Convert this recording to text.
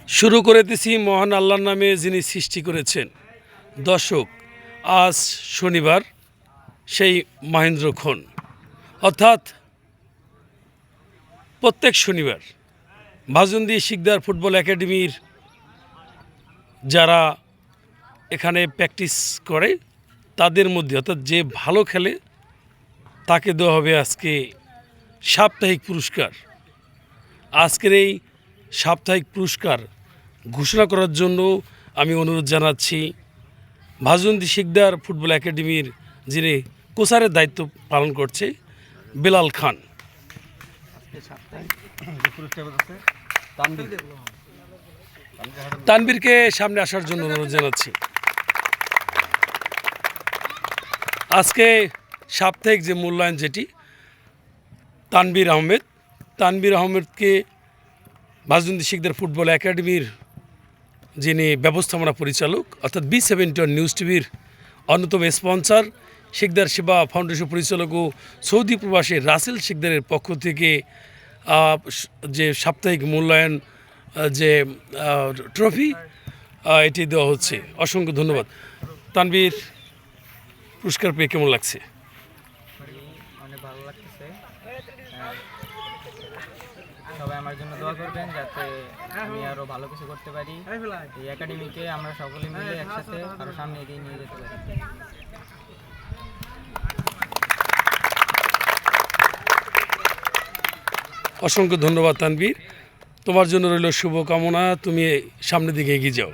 শুরু করিতেছি মহান আল্লাহর নামে যিনি সৃষ্টি করেছেন। দর্শক, আজ শনিবার সেই মহেন্দ্রক্ষণ, অর্থাৎ প্রত্যেক শনিবার ভাজুন্দি শিকদার ফুটবল একাডেমির যারা এখানে প্র্যাকটিস করে তাদের মধ্যে, অর্থাৎ যে ভালো খেলে তাকে দেওয়া হবে আজকে সাপ্তাহিক পুরস্কার। আজকের এই সাপ্তাহিক পুরস্কার ঘোষণা করার জন্য আমি অনুরোধ জানাচ্ছি ভাজুন্দি শিকদার ফুটবল একাডেমির যিনি কোচারের দায়িত্ব পালন করছে বেলাল খান। তানবীরকে সামনে আসার জন্য অনুরোধ জানাচ্ছি। আজকে সাপ্তাহিক যে মূল্যায়ন, যেটি তানবীর আহমেদকে ভাজুন্দি শিকদার ফুটবল একাডেমির যিনি ব্যবস্থাপনা পরিচালক, অর্থাৎ B71 নিউজ টিভির অন্যতম স্পন্সর, শিকদার সেবা ফাউন্ডেশন পরিচালক ও সৌদি প্রবাসী রাসেল শিকদারের পক্ষ থেকে যে সাপ্তাহিক মূল্যায়ন যে ট্রফি এটি দেওয়া হচ্ছে। অসংখ্য ধন্যবাদ। তানবীর, পুরস্কার পেয়ে কেমন লাগছে? অনেক ভালো লাগতেছে। সবাই আমার জন্য দোয়া করবেন যাতে আমি আরো ভালো কিছু করতে পারি। এই একাডেমিকে আমরা সকলে মিলে একসাথে আরো সামনে এগিয়ে নিয়ে যেতে পারি। অসংখ্য ধন্যবাদ তানবীর, তোমার জন্য রইল শুভকামনা। তুমি সামনের দিকে এগিয়ে যাও।